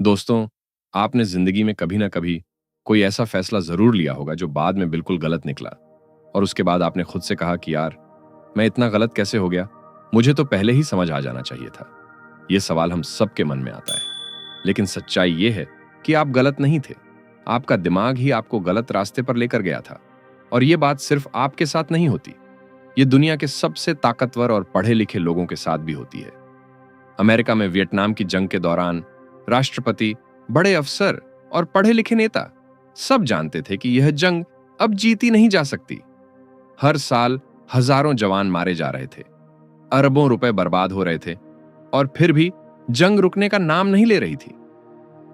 दोस्तों, आपने जिंदगी में कभी ना कभी कोई ऐसा फैसला जरूर लिया होगा जो बाद में बिल्कुल गलत निकला और उसके बाद आपने खुद से कहा कि यार, मैं इतना गलत कैसे हो गया? मुझे तो पहले ही समझ आ जाना चाहिए था। यह सवाल हम सबके मन में आता है। लेकिन सच्चाई यह है कि आप गलत नहीं थे। आपका दिमाग ही आपको गलत रास्ते पर लेकर गया था। और यह बात सिर्फ आपके साथ नहीं होती। यह दुनिया के सबसे ताकतवर और पढ़े लिखे लोगों के साथ भी होती है। अमेरिका में वियतनाम की जंग के दौरान राष्ट्रपति, बड़े अफसर और पढ़े लिखे नेता सब जानते थे कि यह जंग अब जीती नहीं जा सकती। हर साल हजारों जवान मारे जा रहे थे, अरबों रुपए बर्बाद हो रहे थे, और फिर भी जंग रुकने का नाम नहीं ले रही थी।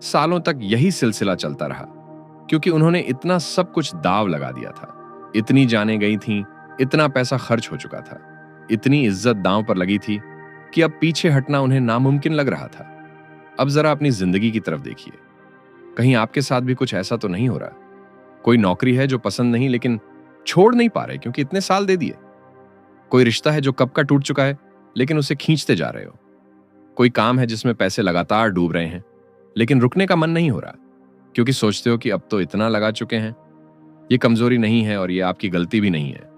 सालों तक यही सिलसिला चलता रहा, क्योंकि उन्होंने इतना सब कुछ दाव लगा दिया था। इतनी जानें गई थीं, इतना पैसा खर्च हो चुका था, इतनी इज्जत दांव पर लगी थी कि अब पीछे हटना उन्हें नामुमकिन लग रहा था। अब जरा अपनी जिंदगी की तरफ देखिए। कहीं आपके साथ भी कुछ ऐसा तो नहीं हो रहा? कोई नौकरी है जो पसंद नहीं लेकिन छोड़ नहीं पा रहे क्योंकि इतने साल दे दिए। कोई रिश्ता है जो कब का टूट चुका है लेकिन उसे खींचते जा रहे हो। कोई काम है जिसमें पैसे लगातार डूब रहे हैं लेकिन रुकने का मन नहीं हो रहा, क्योंकि सोचते हो कि अब तो इतना लगा चुके हैं। ये कमजोरी नहीं है और ये आपकी गलती भी नहीं है।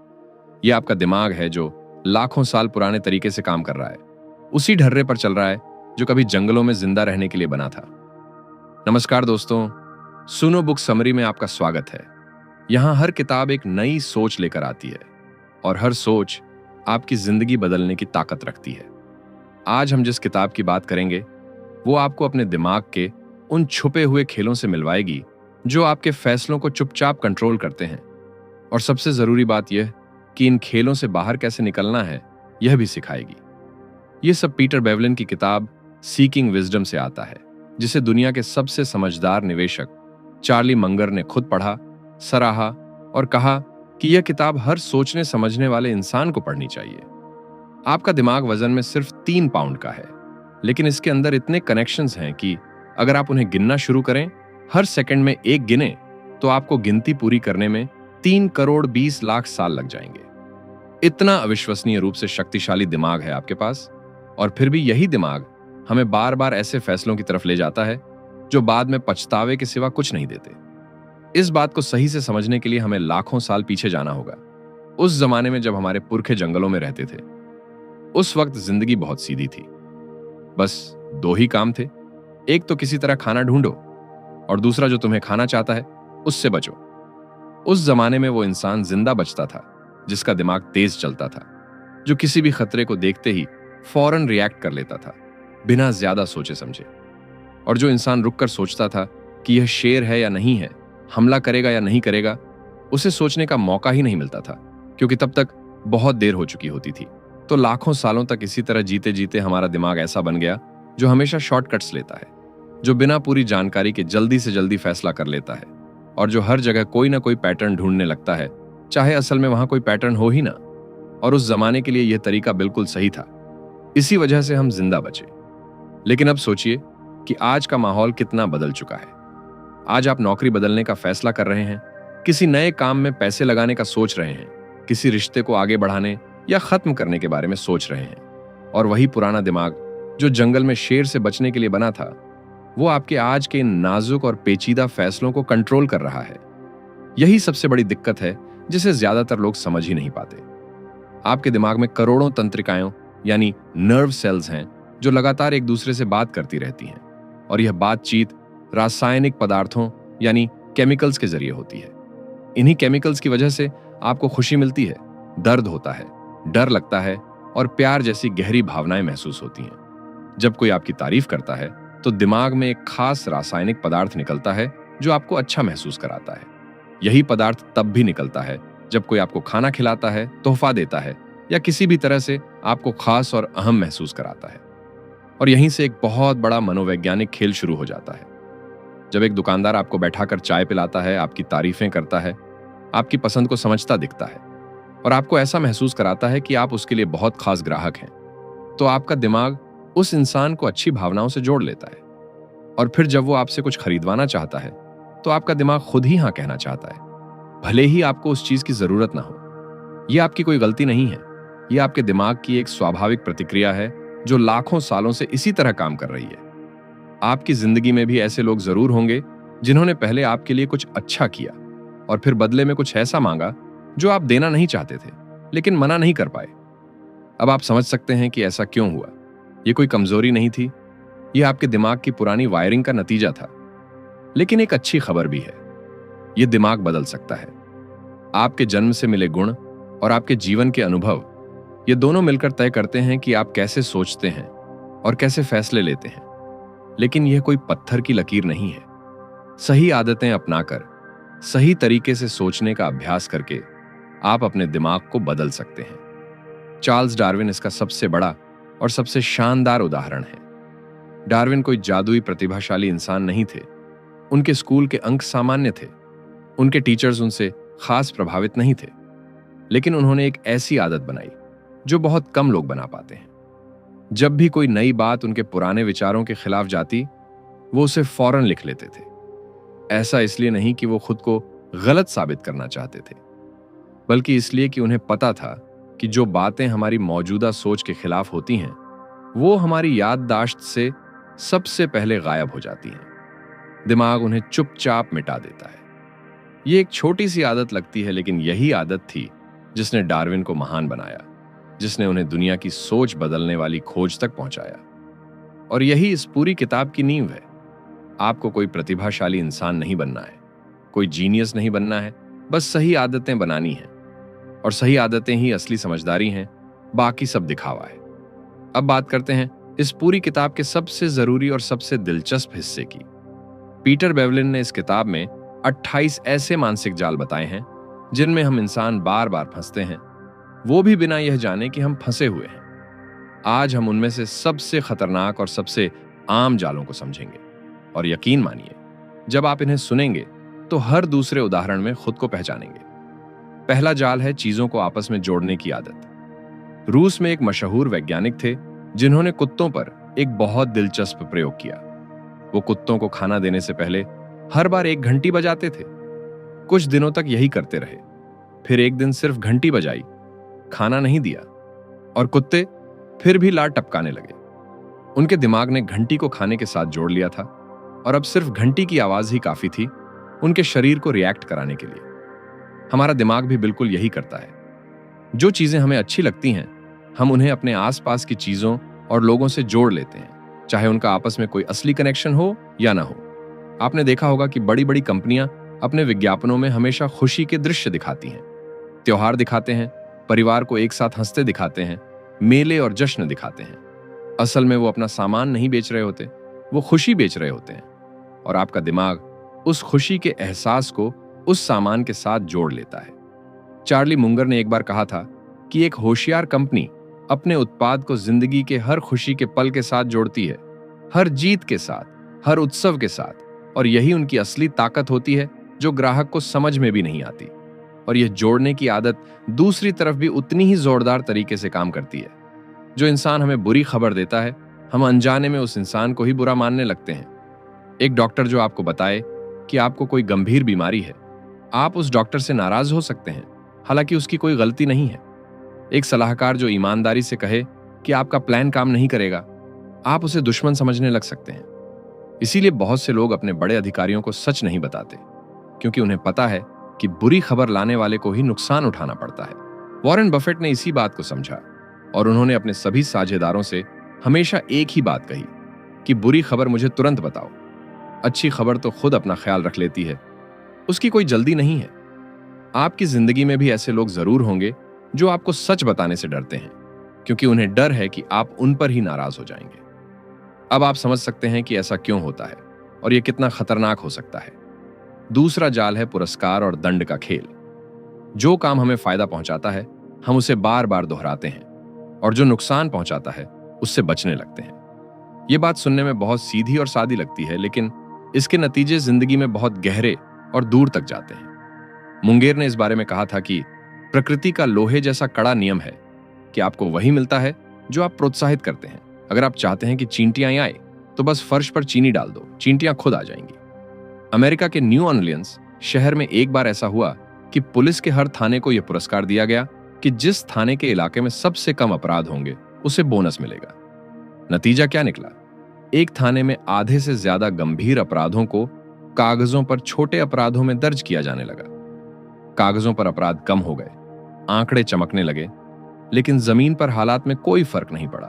ये आपका दिमाग है जो लाखों साल पुराने तरीके से काम कर रहा है, उसी ढर्रे पर चल रहा है जो कभी जंगलों में जिंदा रहने के लिए बना था। नमस्कार दोस्तों, सुनो बुक समरी में आपका स्वागत है। यहां हर किताब एक नई सोच लेकर आती है और हर सोच आपकी जिंदगी बदलने की ताकत रखती है। आज हम जिस किताब की बात करेंगे वो आपको अपने दिमाग के उन छुपे हुए खेलों से मिलवाएगी जो आपके फैसलों को चुपचाप कंट्रोल करते हैं। और सबसे जरूरी बात यह कि इन खेलों से बाहर कैसे निकलना है यह भी सिखाएगी। यह सब पीटर बेवलिन की किताब सीकिंग विजडम से आता है, जिसे दुनिया के सबसे समझदार निवेशक चार्ली मंगर ने खुद पढ़ा, सराहा और कहा कि यह किताब हर सोचने समझने वाले इंसान को पढ़नी चाहिए। आपका दिमाग वजन में सिर्फ 3 पाउंड का है, लेकिन इसके अंदर इतने कनेक्शंस हैं कि अगर आप उन्हें गिनना शुरू करें, हर सेकंड में एक गिने, तो आपको गिनती पूरी करने में 3 करोड़ 20 लाख साल लग जाएंगे। इतना अविश्वसनीय रूप से शक्तिशाली दिमाग है आपके पास। और फिर भी यही दिमाग हमें बार बार ऐसे फैसलों की तरफ ले जाता है जो बाद में पछतावे के सिवा कुछ नहीं देते। इस बात को सही से समझने के लिए हमें लाखों साल पीछे जाना होगा, उस जमाने में जब हमारे पुरखे जंगलों में रहते थे। उस वक्त जिंदगी बहुत सीधी थी। बस 2 ही काम थे, एक तो किसी तरह खाना ढूंढो और दूसरा जो तुम्हें खाना चाहता है उससे बचो। उस जमाने में वो इंसान जिंदा बचता था जिसका दिमाग तेज चलता था, जो किसी भी खतरे को देखते ही फौरन रिएक्ट कर लेता था बिना ज्यादा सोचे समझे। और जो इंसान रुककर सोचता था कि यह शेर है या नहीं है, हमला करेगा या नहीं करेगा, उसे सोचने का मौका ही नहीं मिलता था, क्योंकि तब तक बहुत देर हो चुकी होती थी। तो लाखों सालों तक इसी तरह जीते जीते हमारा दिमाग ऐसा बन गया जो हमेशा शॉर्टकट्स लेता है, जो बिना पूरी जानकारी के जल्दी से जल्दी फैसला कर लेता है, और जो हर जगह कोई ना कोई पैटर्न ढूंढने लगता है, चाहे असल में वहां कोई पैटर्न हो ही ना। और उस जमाने के लिए यह तरीका बिल्कुल सही था। इसी वजह से हम जिंदा बचे। लेकिन अब सोचिए कि आज का माहौल कितना बदल चुका है। आज आप नौकरी बदलने का फैसला कर रहे हैं, किसी नए काम में पैसे लगाने का सोच रहे हैं, किसी रिश्ते को आगे बढ़ाने या खत्म करने के बारे में सोच रहे हैं। और वही पुराना दिमाग जो जंगल में शेर से बचने के लिए बना था, वो आपके आज के इन नाजुक और पेचीदा फैसलों को कंट्रोल कर रहा है। यही सबसे बड़ी दिक्कत है जिसे ज्यादातर लोग समझ ही नहीं पाते। आपके दिमाग में करोड़ों तंत्रिकाएं यानी नर्व सेल्स हैं जो लगातार एक दूसरे से बात करती रहती हैं, और यह बातचीत रासायनिक पदार्थों यानी केमिकल्स के जरिए होती है। इन्हीं केमिकल्स की वजह से आपको खुशी मिलती है, दर्द होता है, डर लगता है और प्यार जैसी गहरी भावनाएं महसूस होती हैं। जब कोई आपकी तारीफ करता है तो दिमाग में एक खास रासायनिक पदार्थ निकलता है जो आपको अच्छा महसूस कराता है। यही पदार्थ तब भी निकलता है जब कोई आपको खाना खिलाता है, तोहफा देता है या किसी भी तरह से आपको खास और अहम महसूस कराता है। और यहीं से एक बहुत बड़ा मनोवैज्ञानिक खेल शुरू हो जाता है। जब एक दुकानदार आपको बैठाकर चाय पिलाता है, आपकी तारीफें करता है, आपकी पसंद को समझता दिखता है और आपको ऐसा महसूस कराता है कि आप उसके लिए बहुत खास ग्राहक हैं, तो आपका दिमाग उस इंसान को अच्छी भावनाओं से जोड़ लेता है। और फिर जब वो आपसे कुछ खरीदवाना चाहता है तो आपका दिमाग खुद ही हाँ कहना चाहता है, भले ही आपको उस चीज की जरूरत ना हो। यह आपकी कोई गलती नहीं है, यह आपके दिमाग की एक स्वाभाविक प्रतिक्रिया है जो लाखों सालों से इसी तरह काम कर रही है। आपकी जिंदगी में भी ऐसे लोग जरूर होंगे जिन्होंने पहले आपके लिए कुछ अच्छा किया और फिर बदले में कुछ ऐसा मांगा जो आप देना नहीं चाहते थे, लेकिन मना नहीं कर पाए। अब आप समझ सकते हैं कि ऐसा क्यों हुआ। ये कोई कमजोरी नहीं थी, यह आपके दिमाग की पुरानी वायरिंग का नतीजा था। लेकिन एक अच्छी खबर भी है, यह दिमाग बदल सकता है। आपके जन्म से मिले गुण और आपके जीवन के अनुभव, ये दोनों मिलकर तय करते हैं कि आप कैसे सोचते हैं और कैसे फैसले लेते हैं। लेकिन यह कोई पत्थर की लकीर नहीं है। सही आदतें अपनाकर, सही तरीके से सोचने का अभ्यास करके आप अपने दिमाग को बदल सकते हैं। चार्ल्स डार्विन इसका सबसे बड़ा और सबसे शानदार उदाहरण है। डार्विन कोई जादुई प्रतिभाशाली इंसान नहीं थे। उनके स्कूल के अंक सामान्य थे, उनके टीचर्स उनसे खास प्रभावित नहीं थे, लेकिन उन्होंने एक ऐसी आदत बनाई जो बहुत कम लोग बना पाते हैं। जब भी कोई नई बात उनके पुराने विचारों के खिलाफ जाती, वो उसे फौरन लिख लेते थे। ऐसा इसलिए नहीं कि वो खुद को गलत साबित करना चाहते थे, बल्कि इसलिए कि उन्हें पता था कि जो बातें हमारी मौजूदा सोच के खिलाफ होती हैं, वो हमारी याददाश्त से सबसे पहले गायब हो जाती हैं। दिमाग उन्हें चुपचाप मिटा देता है। ये एक छोटी सी आदत लगती है, लेकिन यही आदत थी जिसने डार्विन को महान बनाया, जिसने उन्हें दुनिया की सोच बदलने वाली खोज तक पहुंचाया। और यही इस पूरी किताब की नींव है। आपको कोई प्रतिभाशाली इंसान नहीं बनना है, कोई जीनियस नहीं बनना है, बस सही आदतें बनानी है। और सही आदतें ही असली समझदारी हैं, बाकी सब दिखावा है। अब बात करते हैं इस पूरी किताब के सबसे जरूरी और सबसे दिलचस्प हिस्से की। पीटर बेवलिन ने इस किताब में 28 ऐसे मानसिक जाल बताए हैं जिनमें हम इंसान बार बार फंसते हैं, वो भी बिना यह जाने कि हम फंसे हुए हैं। आज हम उनमें से सबसे खतरनाक और सबसे आम जालों को समझेंगे। और यकीन मानिए, जब आप इन्हें सुनेंगे तो हर दूसरे उदाहरण में खुद को पहचानेंगे। पहला जाल है चीजों को आपस में जोड़ने की आदत। रूस में एक मशहूर वैज्ञानिक थे जिन्होंने कुत्तों पर एक बहुत दिलचस्प प्रयोग किया। वो कुत्तों को खाना देने से पहले हर बार एक घंटी बजाते थे। कुछ दिनों तक यही करते रहे। फिर एक दिन सिर्फ घंटी बजाई, खाना नहीं दिया, और कुत्ते फिर भी लार टपकाने लगे। उनके दिमाग ने घंटी को खाने के साथ जोड़ लिया था, और अब सिर्फ घंटी की आवाज ही काफी थी उनके शरीर को रिएक्ट कराने के लिए। हमारा दिमाग भी बिल्कुल यही करता है। जो चीजें हमें अच्छी लगती हैं, हम उन्हें अपने आसपास की चीजों और लोगों से जोड़ लेते हैं, चाहे उनका आपस में कोई असली कनेक्शन हो या ना हो। आपने देखा होगा कि बड़ी बड़ी कंपनियां अपने विज्ञापनों में हमेशा खुशी के दृश्य दिखाती हैं, त्योहार दिखाते हैं, परिवार को एक साथ हंसते दिखाते हैं, मेले और जश्न दिखाते हैं। असल में वो अपना सामान नहीं बेच रहे होते, वो खुशी बेच रहे होते हैं। और आपका दिमाग उस खुशी के एहसास को उस सामान के साथ जोड़ लेता है। चार्ली मुंगर ने एक बार कहा था कि एक होशियार कंपनी अपने उत्पाद को जिंदगी के हर खुशी के पल के साथ जोड़ती है, हर जीत के साथ, हर उत्सव के साथ। और यही उनकी असली ताकत होती है, जो ग्राहक को समझ में भी नहीं आती। और यह जोड़ने की आदत दूसरी तरफ भी उतनी ही जोरदार तरीके से काम करती है। जो इंसान हमें बुरी खबर देता है, हम अनजाने में उस इंसान को ही बुरा मानने लगते हैं। एक डॉक्टर जो आपको बताए कि आपको कोई गंभीर बीमारी है, आप उस डॉक्टर से नाराज हो सकते हैं, हालांकि उसकी कोई गलती नहीं है। एक सलाहकार जो ईमानदारी से कहे कि आपका प्लान काम नहीं करेगा, आप उसे दुश्मन समझने लग सकते हैं। इसीलिए बहुत से लोग अपने बड़े अधिकारियों को सच नहीं बताते, क्योंकि उन्हें पता है कि बुरी खबर लाने वाले को ही नुकसान उठाना पड़ता है। वॉरेन बफेट ने इसी बात को समझा, और उन्होंने अपने सभी साझेदारों से हमेशा एक ही बात कही कि बुरी खबर मुझे तुरंत बताओ, अच्छी खबर तो खुद अपना ख्याल रख लेती है, उसकी कोई जल्दी नहीं है। आपकी जिंदगी में भी ऐसे लोग जरूर होंगे जो आपको सच बताने से डरते हैं, क्योंकि उन्हें डर है कि आप उन पर ही नाराज हो जाएंगे। अब आप समझ सकते हैं कि ऐसा क्यों होता है और यह कितना खतरनाक हो सकता है। दूसरा जाल है पुरस्कार और दंड का खेल। जो काम हमें फायदा पहुंचाता है, हम उसे बार बार दोहराते हैं, और जो नुकसान पहुंचाता है, उससे बचने लगते हैं। यह बात सुनने में बहुत सीधी और सादी लगती है, लेकिन इसके नतीजे जिंदगी में बहुत गहरे और दूर तक जाते हैं। मुंगेर ने इस बारे में कहा था कि प्रकृति का लोहे जैसा कड़ा नियम है कि आपको वही मिलता है जो आप प्रोत्साहित करते हैं। अगर आप चाहते हैं कि चींटियां आए, तो बस फर्श पर चीनी डाल दो, चींटियां खुद आ जाएंगी। अमेरिका के न्यू ऑरलियंस शहर में एक बार ऐसा हुआ कि पुलिस के हर थाने को यह पुरस्कार दिया गया कि जिस थाने के इलाके में सबसे कम अपराध होंगे, उसे बोनस मिलेगा। नतीजा क्या निकला? एक थाने में आधे से ज्यादा गंभीर अपराधों को कागजों पर छोटे अपराधों में दर्ज किया जाने लगा। कागजों पर अपराध कम हो गए, आंकड़े चमकने लगे, लेकिन जमीन पर हालात में कोई फर्क नहीं पड़ा,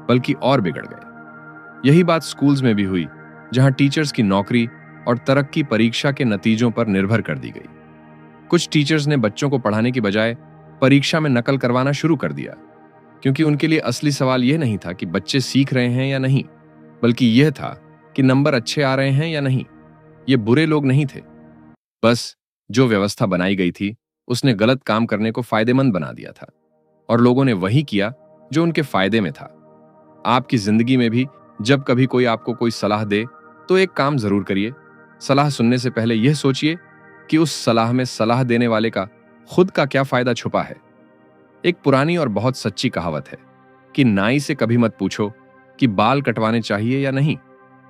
बल्कि और बिगड़ गए। यही बात स्कूल्स में भी हुई, जहां टीचर्स की नौकरी और तरक्की परीक्षा के नतीजों पर निर्भर कर दी गई। कुछ टीचर्स ने बच्चों को पढ़ाने की बजाय परीक्षा में नकल करवाना शुरू कर दिया, क्योंकि उनके लिए असली सवाल यह नहीं था कि बच्चे सीख रहे हैं या नहीं, बल्कि यह था कि नंबर अच्छे आ रहे हैं या नहीं। ये बुरे लोग नहीं थे, बस जो व्यवस्था बनाई गई थी उसने गलत काम करने को फायदेमंद बना दिया था, और लोगों ने वही किया जो उनके फायदे में था। आपकी जिंदगी में भी जब कभी कोई आपको कोई सलाह दे तो एक काम जरूर करिए। सलाह सुनने से पहले यह सोचिए कि उस सलाह में सलाह देने वाले का खुद का क्या फायदा छुपा है। एक पुरानी और बहुत सच्ची कहावत है कि नाई से कभी मत पूछो कि बाल कटवाने चाहिए या नहीं,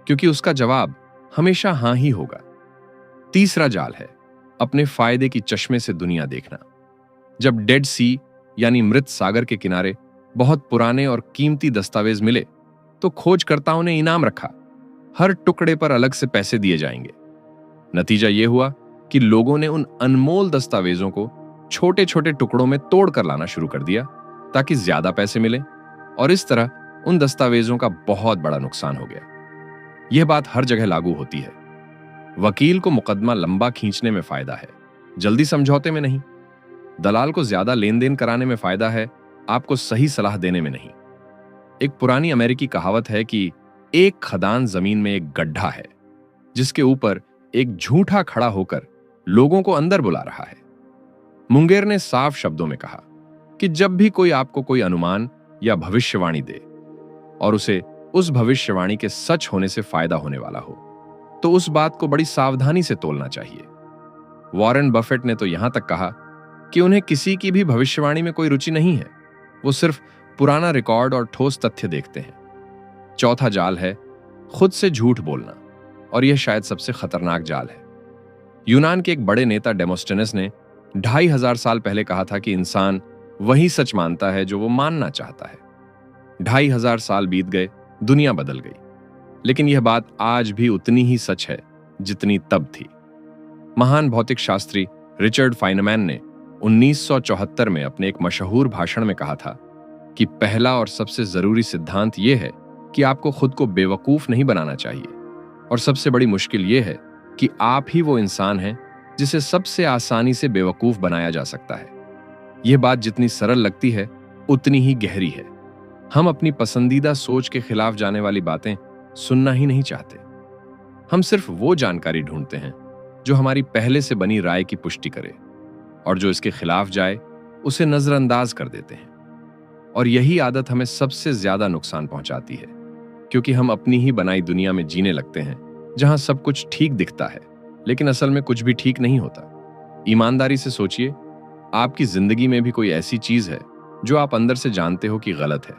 क्योंकि उसका जवाब हमेशा हां ही होगा। तीसरा जाल है अपने फायदे की चश्मे से दुनिया देखना। जब डेड सी यानी मृत सागर के किनारे बहुत पुराने और कीमती दस्तावेज मिले तो खोजकर्ताओं ने इनाम रखा, हर टुकड़े पर अलग से पैसे दिए जाएंगे। नतीजा यह हुआ कि लोगों ने उन अनमोल दस्तावेजों को छोटे छोटे टुकड़ों में तोड़कर लाना शुरू कर दिया ताकि ज्यादा पैसे मिले, और इस तरह उन दस्तावेजों का बहुत बड़ा नुकसान हो गया। यह बात हर जगह लागू होती है। वकील को मुकदमा लंबा खींचने में फायदा है, जल्दी समझौते में नहीं। दलाल को ज्यादा लेन देन कराने में फायदा है, आपको सही सलाह देने में नहीं। एक पुरानी अमेरिकी कहावत है कि एक खदान जमीन में एक गड्ढा है जिसके ऊपर एक झूठा खड़ा होकर लोगों को अंदर बुला रहा है। मुंगेर ने साफ शब्दों में कहा कि जब भी कोई आपको कोई अनुमान या भविष्यवाणी दे और उसे उस भविष्यवाणी के सच होने से फायदा होने वाला हो, तो उस बात को बड़ी सावधानी से तोलना चाहिए। वॉरेन बफेट ने तो यहां तक कहा कि उन्हें किसी की भी भविष्यवाणी में कोई रुचि नहीं है, वो सिर्फ पुराना रिकॉर्ड और ठोस तथ्य देखते हैं। चौथा जाल है खुद से झूठ बोलना, और यह शायद सबसे खतरनाक जाल है। यूनान के एक बड़े नेता डेमोस्टेनस ने 2500 साल पहले कहा था कि इंसान वही सच मानता है जो वो मानना चाहता है। 2500 साल बीत गए, दुनिया बदल गई, लेकिन यह बात आज भी उतनी ही सच है जितनी तब थी। महान भौतिक शास्त्री रिचर्ड फाइनमैन ने 1974 में अपने एक मशहूर भाषण में कहा था कि पहला और सबसे जरूरी सिद्धांत यह है कि आपको खुद को बेवकूफ नहीं बनाना चाहिए, और सबसे बड़ी मुश्किल यह है कि आप ही वो इंसान हैं जिसे सबसे आसानी से बेवकूफ बनाया जा सकता है। यह बात जितनी सरल लगती है उतनी ही गहरी है। हम अपनी पसंदीदा सोच के खिलाफ जाने वाली बातें सुनना ही नहीं चाहते। हम सिर्फ वो जानकारी ढूंढते हैं जो हमारी पहले से बनी राय की पुष्टि करे, और जो इसके खिलाफ जाए उसे नजरअंदाज कर देते हैं। और यही आदत हमें सबसे ज्यादा नुकसान पहुंचाती है, क्योंकि हम अपनी ही बनाई दुनिया में जीने लगते हैं जहां सब कुछ ठीक दिखता है, लेकिन असल में कुछ भी ठीक नहीं होता। ईमानदारी से सोचिए, आपकी जिंदगी में भी कोई ऐसी चीज है जो आप अंदर से जानते हो कि गलत है,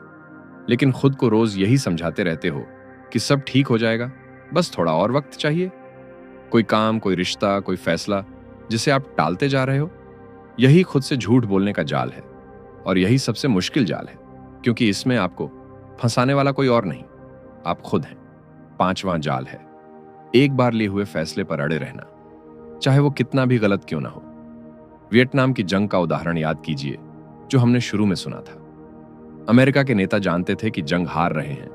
लेकिन खुद को रोज यही समझाते रहते हो कि सब ठीक हो जाएगा, बस थोड़ा और वक्त चाहिए। कोई काम, कोई रिश्ता, कोई फैसला जिसे आप टालते जा रहे हो, यही खुद से झूठ बोलने का जाल है, और यही सबसे मुश्किल जाल है, क्योंकि इसमें आपको फंसाने वाला कोई और नहीं, आप खुद हैं। पांचवां जाल है एक बार लिए हुए फैसले पर अड़े रहना, चाहे वो कितना भी गलत क्यों ना हो। वियतनाम की जंग का उदाहरण याद कीजिए जो हमने शुरू में सुना था। अमेरिका के नेता जानते थे कि जंग हार रहे हैं,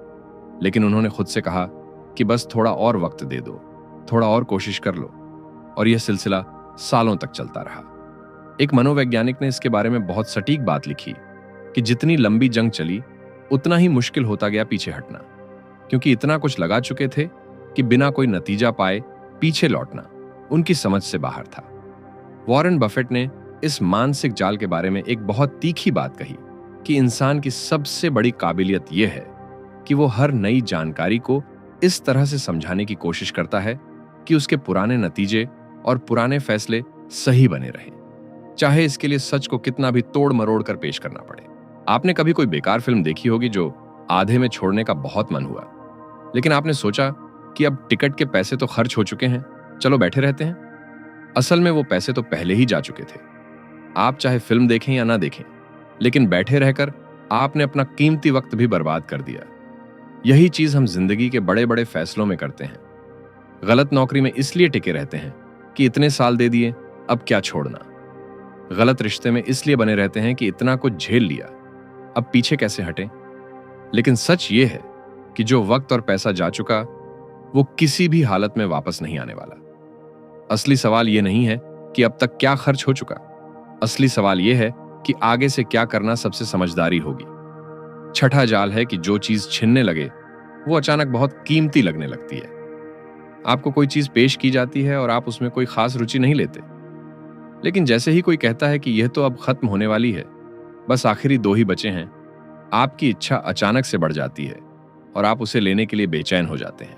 लेकिन उन्होंने खुद से कहा कि बस थोड़ा और वक्त दे दो, थोड़ा और कोशिश कर लो, और यह सिलसिला सालों तक चलता रहा। एक मनोवैज्ञानिक ने इसके बारे में बहुत सटीक बात लिखी कि जितनी लंबी जंग चली उतना ही मुश्किल होता गया पीछे हटना, क्योंकि इतना कुछ लगा चुके थे कि बिना कोई नतीजा पाए पीछे लौटना उनकी समझ से बाहर था। वॉरेन बफेट ने इस मानसिक जाल के बारे में एक बहुत तीखी बात कही कि इंसान की सबसे बड़ी काबिलियत यह है कि वो हर नई जानकारी को इस तरह से समझाने की कोशिश करता है कि उसके पुराने नतीजे और पुराने फैसले सही बने रहें, चाहे इसके लिए सच को कितना भी तोड़ मरोड़ कर पेश करना पड़े। आपने कभी कोई बेकार फिल्म देखी होगी जो आधे में छोड़ने का बहुत मन हुआ, लेकिन आपने सोचा कि अब टिकट के पैसे तो खर्च हो चुके हैं, चलो बैठे रहते हैं। असल में वो पैसे तो पहले ही जा चुके थे। आप चाहे फिल्म देखें या ना देखें, लेकिन बैठे रहकर आपने अपना कीमती वक्त भी बर्बाद कर दिया। यही चीज हम जिंदगी के बड़े बड़े फैसलों में करते हैं। गलत नौकरी में इसलिए टिके रहते हैं कि इतने साल दे दिए, अब क्या छोड़ना। गलत रिश्ते में इसलिए बने रहते हैं कि इतना कुछ झेल लिया, अब पीछे कैसे हटें। लेकिन सच ये है कि जो वक्त और पैसा जा चुका, वो किसी भी हालत में वापस नहीं आने वाला। असली सवाल ये नहीं है कि अब तक क्या खर्च हो चुका। असली सवाल ये है कि आगे से क्या करना सबसे समझदारी होगी। छठा जाल है कि जो चीज छिनने लगे वो अचानक बहुत कीमती लगने लगती है। आपको कोई चीज पेश की जाती है और आप उसमें कोई खास रुचि नहीं लेते, लेकिन जैसे ही कोई कहता है कि यह तो अब खत्म होने वाली है, बस आखिरी दो ही बचे हैं, आपकी इच्छा अचानक से बढ़ जाती है और आप उसे लेने के लिए बेचैन हो जाते हैं।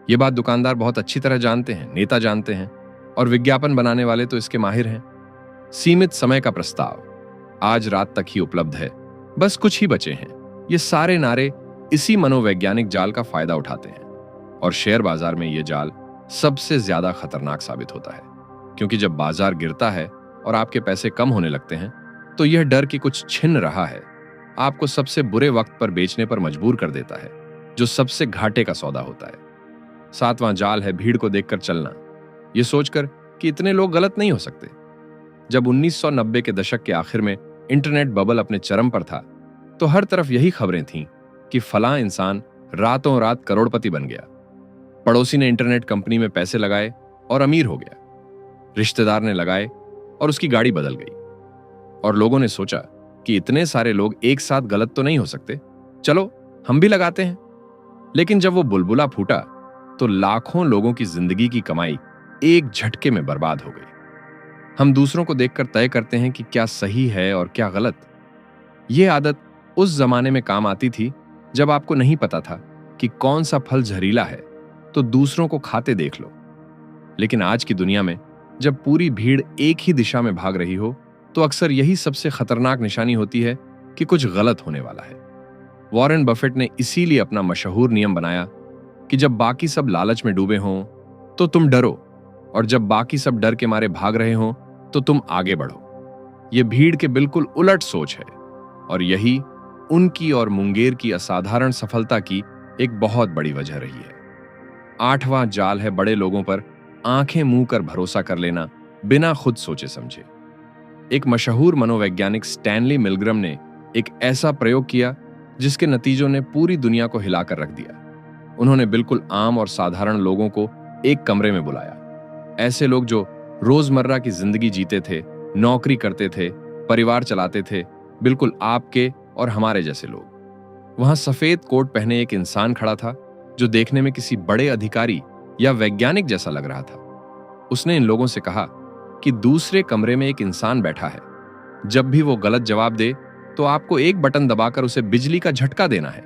ये बात दुकानदार बहुत अच्छी तरह जानते हैं, नेता जानते हैं और विज्ञापन बनाने वाले तो इसके माहिर हैं। सीमित समय का प्रस्ताव, आज रात तक ही उपलब्ध है, बस कुछ ही बचे हैं। ये सारे नारे इसी मनोवैज्ञानिक जाल का फायदा उठाते हैं। और शेयर बाजार में यह जाल सबसे ज्यादा खतरनाक साबित होता है, क्योंकि जब बाजार गिरता है और आपके पैसे कम होने लगते हैं, तो यह डर कि कुछ छिन रहा है आपको सबसे बुरे वक्त पर बेचने पर मजबूर कर देता है, जो सबसे घाटे का सौदा होता है। सातवां जाल है भीड़ को देखकर चलना, यह सोचकर कि इतने लोग गलत नहीं हो सकते। जब 1990 के दशक के आखिर में इंटरनेट बबल अपने चरम पर था, तो हर तरफ यही खबरें थीं कि फलां इंसान रातों रात करोड़पति बन गया, पड़ोसी ने इंटरनेट कंपनी में पैसे लगाए और अमीर हो गया, रिश्तेदार ने लगाए और उसकी गाड़ी बदल गई। और लोगों ने सोचा कि इतने सारे लोग एक साथ गलत तो नहीं हो सकते, चलो हम भी लगाते हैं। लेकिन जब वो बुलबुला फूटा, तो लाखों लोगों की जिंदगी की कमाई एक झटके में बर्बाद हो गई। हम दूसरों को देखकर तय करते हैं कि क्या सही है और क्या गलत। यह आदत उस जमाने में काम आती थी जब आपको नहीं पता था कि कौन सा फल जहरीला है, तो दूसरों को खाते देख लो। लेकिन आज की दुनिया में जब पूरी भीड़ एक ही दिशा में भाग रही हो, तो अक्सर यही सबसे खतरनाक निशानी होती है कि कुछ गलत होने वाला है। वॉरेन बफेट ने इसीलिए अपना मशहूर नियम बनाया कि जब बाकी सब लालच में डूबे हों तो तुम डरो, और जब बाकी सब डर के मारे भाग रहे हों तो तुम आगे बढ़ो। यह भीड़ के बिल्कुल उलट सोच है, और यही उनकी और मुंगेर की असाधारण सफलता की एक बहुत बड़ी वजह रही है। आठवां जाल है बड़े लोगों पर आंखें मूंद कर भरोसा कर लेना, बिना खुद सोचे समझे। एक मशहूर मनोवैज्ञानिक स्टैनली मिलग्रम ने एक ऐसा प्रयोग किया जिसके नतीजों ने पूरी दुनिया को हिलाकर रख दिया। उन्होंने बिल्कुल आम और साधारण लोगों को एक कमरे में बुलाया, ऐसे लोग जो रोजमर्रा की जिंदगी जीते थे, नौकरी करते थे, परिवार चलाते थे, बिल्कुल आपके और हमारे जैसे लोग। वहां सफेद कोट पहने एक इंसान खड़ा था जो देखने में किसी बड़े अधिकारी या वैज्ञानिक जैसा लग रहा था। उसने इन लोगों से कहा कि दूसरे कमरे में एक इंसान बैठा है, जब भी वो गलत जवाब दे तो आपको एक बटन दबाकर उसे बिजली का झटका देना है,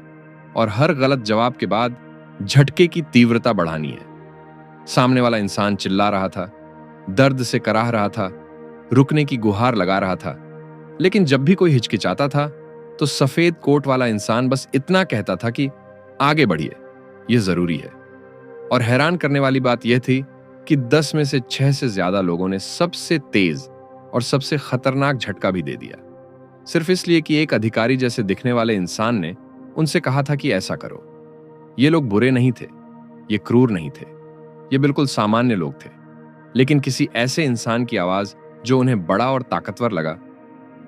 और हर गलत जवाब के बाद झटके की तीव्रता बढ़ानी है। सामने वाला इंसान चिल्ला रहा था, दर्द से कराह रहा था, रुकने की गुहार लगा रहा था, लेकिन जब भी कोई हिचकिचाता था तो सफेद कोट वाला इंसान बस इतना कहता था कि आगे बढ़िए, यह जरूरी है। और हैरान करने वाली बात यह थी कि 10 में से 6 से ज्यादा लोगों ने सबसे तेज और सबसे खतरनाक झटका भी दे दिया, सिर्फ इसलिए कि एक अधिकारी जैसे दिखने वाले इंसान ने उनसे कहा था कि ऐसा करो। ये लोग बुरे नहीं थे, ये क्रूर नहीं थे, ये बिल्कुल सामान्य लोग थे, लेकिन किसी ऐसे इंसान की आवाज जो उन्हें बड़ा और ताकतवर लगा,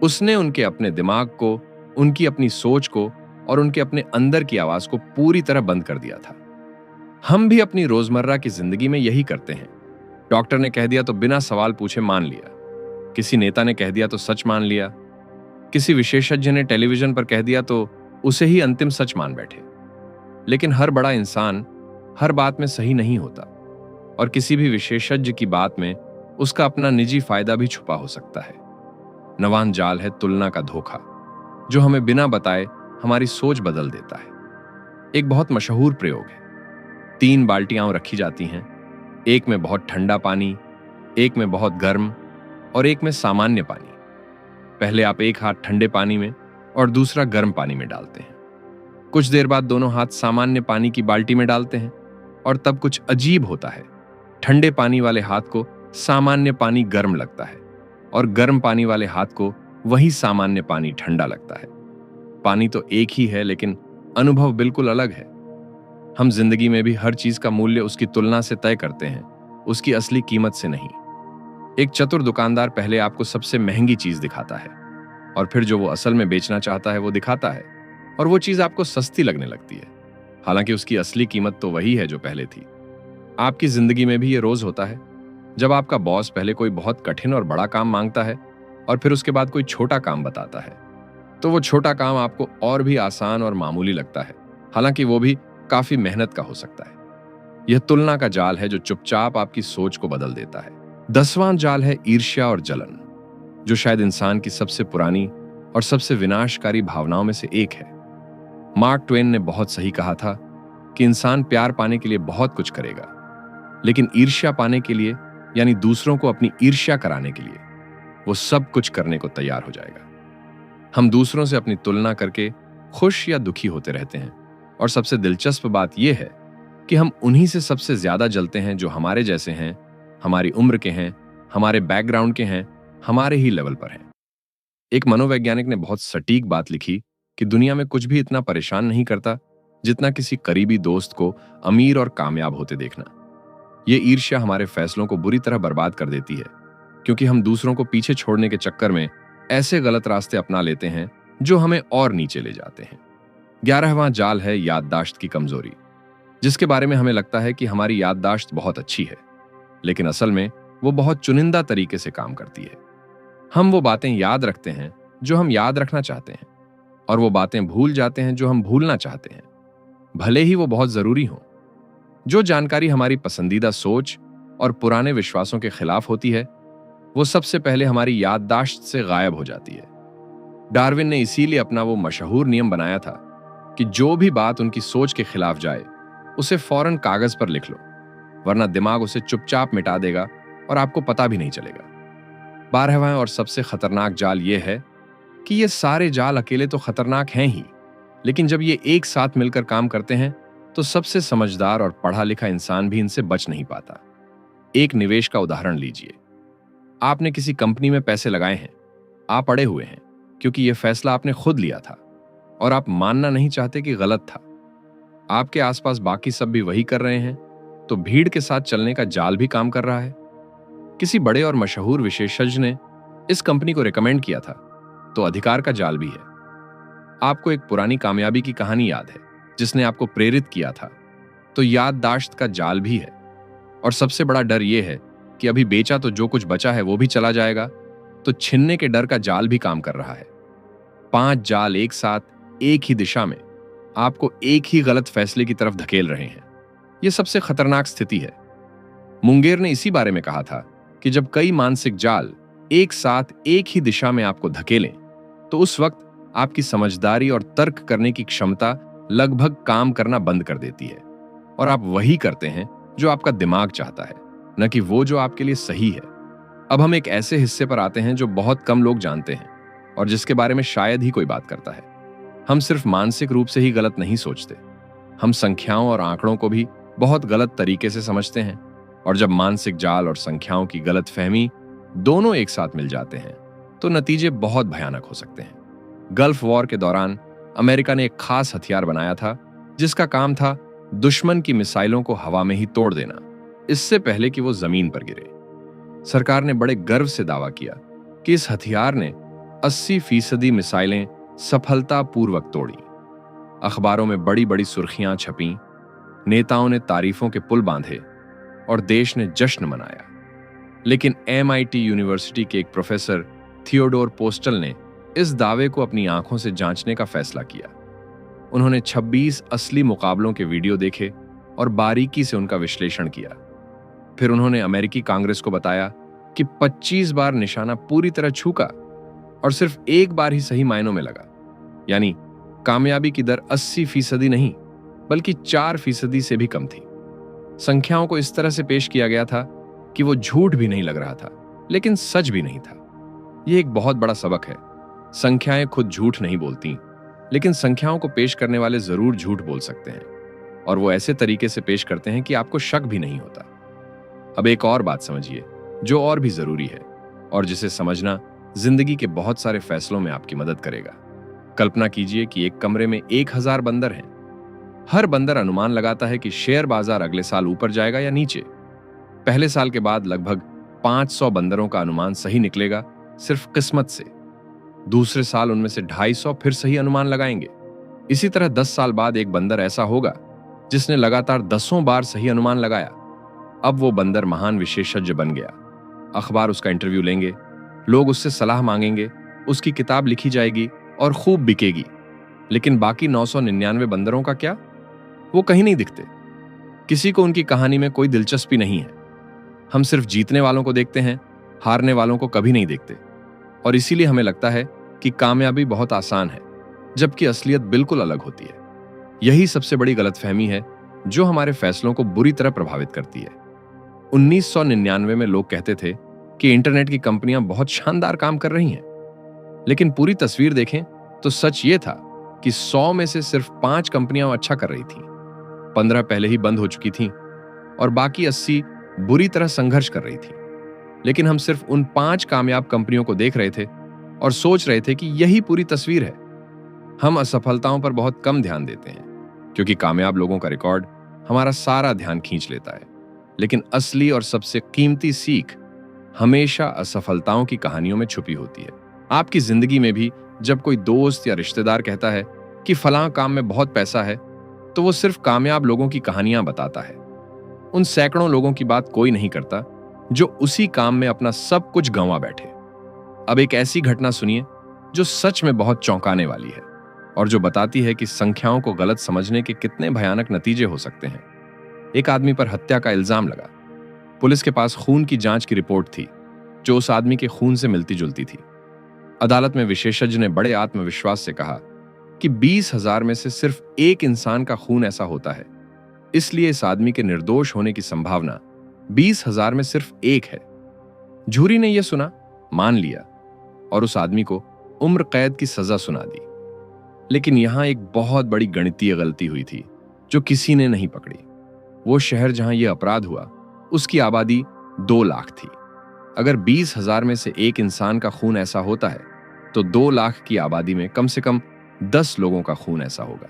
उसने उनके अपने दिमाग को, उनकी अपनी सोच को और उनके अपने अंदर की आवाज को पूरी तरह बंद कर दिया था। हम भी अपनी रोजमर्रा की जिंदगी में यही करते हैं। डॉक्टर ने कह दिया तो बिना सवाल पूछे मान लिया, किसी नेता ने कह दिया तो सच मान लिया, किसी विशेषज्ञ ने टेलीविजन पर कह दिया तो उसे ही अंतिम सच मान बैठे। लेकिन हर बड़ा इंसान हर बात में सही नहीं होता, और किसी भी विशेषज्ञ की बात में उसका अपना निजी फायदा भी छुपा हो सकता है। नवां जाल है तुलना का धोखा, जो हमें बिना बताए हमारी सोच बदल देता है। एक बहुत मशहूर प्रयोग है, 3 बाल्टियां रखी जाती हैं, एक में बहुत ठंडा पानी, एक में बहुत गर्म और एक में सामान्य पानी। पहले आप एक हाथ ठंडे पानी में और दूसरा गर्म पानी में डालते हैं। कुछ देर बाद दोनों हाथ सामान्य पानी की बाल्टी में डालते हैं, और तब कुछ अजीब होता है। ठंडे पानी वाले हाथ को सामान्य पानी गर्म लगता है, और गर्म पानी वाले हाथ को वही सामान्य पानी ठंडा लगता है। पानी तो एक ही है, लेकिन अनुभव बिल्कुल अलग है। हम जिंदगी में भी हर चीज का मूल्य उसकी तुलना से तय करते हैं, उसकी असली कीमत से नहीं। एक चतुर दुकानदार पहले आपको सबसे महंगी चीज दिखाता है और फिर जो वो असल में बेचना चाहता है वो दिखाता है, और वो चीज आपको सस्ती लगने लगती है, हालांकि उसकी असली कीमत तो वही है जो पहले थी। आपकी जिंदगी में भी ये रोज होता है, जब आपका बॉस पहले कोई बहुत कठिन और बड़ा काम मांगता है और फिर उसके बाद कोई छोटा काम बताता है, तो वो छोटा काम आपको और भी आसान और मामूली लगता है, हालांकि वो भी काफी मेहनत का हो सकता है। यह तुलना का जाल है जो चुपचाप आपकी सोच को बदल देता है। 10वां जाल है ईर्ष्या और जलन, जो शायद इंसान की सबसे पुरानी और सबसे विनाशकारी भावनाओं में से एक है। मार्क ट्वेन ने बहुत सही कहा था कि इंसान प्यार पाने के लिए बहुत कुछ करेगा, लेकिन ईर्ष्या पाने के लिए, यानी दूसरों को अपनी ईर्ष्या कराने के लिए, वो सब कुछ करने को तैयार हो जाएगा। हम दूसरों से अपनी तुलना करके खुश या दुखी होते रहते हैं, और सबसे दिलचस्प बात यह है कि हम उन्हीं से सबसे ज्यादा जलते हैं जो हमारे जैसे हैं, हमारी उम्र के हैं, हमारे बैकग्राउंड के हैं, हमारे ही लेवल पर हैं। एक मनोवैज्ञानिक ने बहुत सटीक बात लिखी कि दुनिया में कुछ भी इतना परेशान नहीं करता जितना किसी करीबी दोस्त को अमीर और कामयाब होते देखना। ये ईर्ष्या हमारे फैसलों को बुरी तरह बर्बाद कर देती है, क्योंकि हम दूसरों को पीछे छोड़ने के चक्कर में ऐसे गलत रास्ते अपना लेते हैं जो हमें और नीचे ले जाते हैं। 11वां जाल है याददाश्त की कमजोरी, जिसके बारे में हमें लगता है कि हमारी याददाश्त बहुत अच्छी है, लेकिन असल में वो बहुत चुनिंदा तरीके से काम करती है। हम वो बातें याद रखते हैं जो हम याद रखना चाहते हैं, और वो बातें भूल जाते हैं जो हम भूलना चाहते हैं, भले ही वो बहुत जरूरी हो। जो जानकारी हमारी पसंदीदा सोच और पुराने विश्वासों के खिलाफ होती है, वो सबसे पहले हमारी याददाश्त से गायब हो जाती है। डार्विन ने इसीलिए अपना वो मशहूर नियम बनाया था कि जो भी बात उनकी सोच के खिलाफ जाए, उसे फौरन कागज पर लिख लो, वरना दिमाग उसे चुपचाप मिटा देगा और आपको पता भी नहीं चलेगा। 12वां और सबसे खतरनाक जाल यह है कि ये सारे जाल अकेले तो खतरनाक हैं ही, लेकिन जब ये एक साथ मिलकर काम करते हैं तो सबसे समझदार और पढ़ा लिखा इंसान भी इनसे बच नहीं पाता। एक निवेश का उदाहरण लीजिए। आपने किसी कंपनी में पैसे लगाए हैं, आप अड़े हुए हैं क्योंकि यह फैसला आपने खुद लिया था और आप मानना नहीं चाहते कि गलत था। आपके आसपास बाकी सब भी वही कर रहे हैं, तो भीड़ के साथ चलने का जाल भी काम कर रहा है। किसी बड़े और मशहूर विशेषज्ञ ने इस कंपनी को रिकमेंड किया था, तो अधिकार का जाल भी है। आपको एक पुरानी कामयाबी की कहानी याद है जिसने आपको प्रेरित किया था, तो याददाश्त का जाल भी है। और सबसे बड़ा डर यह है कि अभी बेचा तो जो कुछ बचा है वो भी चला जाएगा, तो छिनने के डर का जाल भी काम कर रहा है। 5 जाल एक साथ एक ही दिशा में आपको एक ही गलत फैसले की तरफ धकेल रहे हैं। यह सबसे खतरनाक स्थिति है। मुंगेर ने इसी बारे में कहा था कि जब कई मानसिक जाल एक साथ एक ही दिशा में आपको धकेलें, तो उस वक्त आपकी समझदारी और तर्क करने की क्षमता लगभग काम करना बंद कर देती है, और आप वही करते हैं जो आपका दिमाग चाहता है, न कि वो जो आपके लिए सही है। अब हम एक ऐसे हिस्से पर आते हैं जो बहुत कम लोग जानते हैं और जिसके बारे में शायद ही कोई बात करता है। हम सिर्फ मानसिक रूप से ही गलत नहीं सोचते, हम संख्याओं और आंकड़ों को भी बहुत गलत तरीके से समझते हैं, और जब मानसिक जाल और संख्याओं की गलत फहमी दोनों एक साथ मिल जाते हैं तो नतीजे बहुत भयानक हो सकते हैं। गल्फ वॉर के दौरान अमेरिका ने एक खास हथियार बनाया था जिसका काम था दुश्मन की मिसाइलों को हवा में ही तोड़ देना, इससे पहले कि वो जमीन पर गिरे। सरकार ने बड़े गर्व से दावा किया कि इस हथियार ने 80% मिसाइलें सफलतापूर्वक तोड़ी। अखबारों में बड़ी बड़ी सुर्खियां छपीं, नेताओं ने तारीफों के पुल बांधे और देश ने जश्न मनाया। लेकिन MIT यूनिवर्सिटी के एक प्रोफेसर थियोडोर पोस्टल ने इस दावे को अपनी आंखों से जांचने का फैसला किया। उन्होंने 26 असली मुकाबलों के वीडियो देखे और बारीकी से उनका विश्लेषण किया। फिर उन्होंने अमेरिकी कांग्रेस को बताया कि 25 बार निशाना पूरी तरह छूका और सिर्फ एक बार ही सही मायनों में लगा, यानी कामयाबी की दर 80% नहीं बल्कि 4% से भी कम थी। संख्याओं को इस तरह से पेश किया गया था कि वो झूठ भी नहीं लग रहा था लेकिन सच भी नहीं था। यह एक बहुत बड़ा सबक है। संख्याएं खुद झूठ नहीं बोलती, लेकिन संख्याओं को पेश करने वाले जरूर झूठ बोल सकते हैं, और वो ऐसे तरीके से पेश करते हैं कि आपको शक भी नहीं होता। अब एक और बात समझिए जो और भी जरूरी है और जिसे समझना जिंदगी के बहुत सारे फैसलों में आपकी मदद करेगा। कल्पना कीजिए कि एक कमरे में 1000 बंदर हैं। हर बंदर अनुमान लगाता है कि शेयर बाजार अगले साल ऊपर जाएगा या नीचे। पहले साल के बाद लगभग 500 बंदरों का अनुमान सही निकलेगा, सिर्फ किस्मत से। दूसरे साल उनमें से 250 फिर सही अनुमान लगाएंगे। इसी तरह 10 साल बाद एक बंदर ऐसा होगा जिसने लगातार 10 बार सही अनुमान लगाया। अब वो बंदर महान विशेषज्ञ बन गया। अखबार उसका इंटरव्यू लेंगे, लोग उससे सलाह मांगेंगे, उसकी किताब लिखी जाएगी और खूब बिकेगी। लेकिन बाकी 999 बंदरों का क्या? वो कहीं नहीं दिखते। किसी को उनकी कहानी में कोई दिलचस्पी नहीं है। हम सिर्फ जीतने वालों को देखते हैं, हारने वालों को कभी नहीं देखते। और इसीलिए हमें लगता है कि कामयाबी बहुत आसान है, जबकि असलियत बिल्कुल अलग होती है। यही सबसे बड़ी गलतफहमी है जो हमारे फैसलों को बुरी तरह प्रभावित करती है। 1999 में लोग कहते थे कि इंटरनेट की कंपनियां बहुत शानदार काम कर रही हैं, लेकिन पूरी तस्वीर देखें तो सच ये था कि 100 में से सिर्फ 5 कंपनियां अच्छा कर रही थीं, 15 पहले ही बंद हो चुकी थीं और बाकी 80 बुरी तरह संघर्ष कर रही थीं। लेकिन हम सिर्फ उन 5 कामयाब कंपनियों को देख रहे थे और सोच रहे थे कि यही पूरी तस्वीर है। हम असफलताओं पर बहुत कम ध्यान देते हैं क्योंकि कामयाब लोगों का रिकॉर्ड हमारा सारा ध्यान खींच लेता है। लेकिन असली और सबसे कीमती सीख हमेशा असफलताओं की कहानियों में छुपी होती है। आपकी जिंदगी में भी जब कोई दोस्त या रिश्तेदार कहता है कि फलां काम में बहुत पैसा है, तो वो सिर्फ कामयाब लोगों की कहानियां बताता है। उन सैकड़ों लोगों की बात कोई नहीं करता जो उसी काम में अपना सब कुछ गंवा बैठे। अब एक ऐसी घटना सुनिए जो सच में बहुत चौंकाने वाली है और जो बताती है कि संख्याओं को गलत समझने के कितने भयानक नतीजे हो सकते हैं। एक आदमी पर हत्या का इल्जाम लगा। पुलिस के पास खून की जांच की रिपोर्ट थी जो उस आदमी के खून से मिलती जुलती थी। अदालत में विशेषज्ञ ने बड़े आत्मविश्वास से कहा कि 20,000 में से सिर्फ एक इंसान का खून ऐसा होता है, इसलिए इस आदमी के निर्दोष होने की संभावना 20,000 में सिर्फ एक है। जूरी ने यह सुना, मान लिया और उस आदमी को उम्र कैद की सजा सुना दी। लेकिन यहां एक बहुत बड़ी गणितीय गलती हुई थी जो किसी ने नहीं पकड़ी। वो शहर जहां यह अपराध हुआ उसकी आबादी 2 लाख थी। अगर 20,000 में से एक इंसान का खून ऐसा होता है तो 2 लाख की आबादी में कम से कम 10 लोगों का खून ऐसा होगा।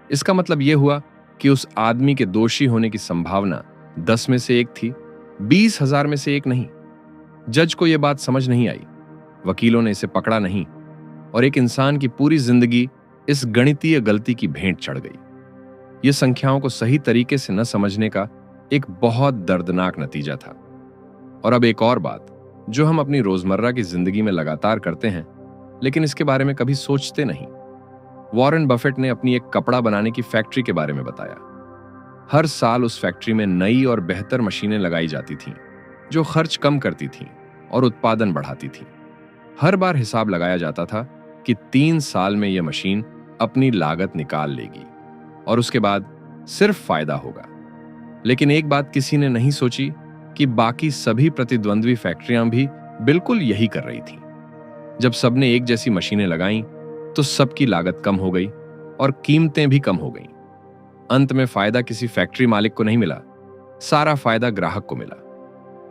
इसका मतलब यह हुआ कि उस आदमी के दोषी होने की संभावना 10 में से 1 थी, 20,000 में से 1 नहीं। जज को यह बात समझ नहीं आई, वकीलों ने इसे पकड़ा नहीं और एक इंसान की पूरी जिंदगी इस गणितीय गलती की भेंट चढ़ गई। यह संख्याओं को सही तरीके से न समझने का एक बहुत दर्दनाक नतीजा था। और अब एक और बात जो हम अपनी रोजमर्रा की जिंदगी में लगातार करते हैं लेकिन इसके बारे में कभी सोचते नहीं। वॉरेन बफेट ने अपनी एक कपड़ा बनाने की फैक्ट्री के बारे में बताया। हर साल उस फैक्ट्री में नई और बेहतर मशीनें लगाई जाती थीं जो खर्च कम करती थीं और उत्पादन बढ़ाती थीं। हर बार हिसाब लगाया जाता था कि 3 साल में यह मशीन अपनी लागत निकाल लेगी और उसके बाद सिर्फ फायदा होगा। लेकिन एक बात किसी ने नहीं सोची कि बाकी सभी प्रतिद्वंद्वी फैक्ट्रियां भी बिल्कुल यही कर रही थीं। जब सबने एक जैसी मशीनें लगाईं तो सबकी लागत कम हो गई और कीमतें भी कम हो गईं। अंत में फायदा किसी फैक्ट्री मालिक को नहीं मिला, सारा फायदा ग्राहक को मिला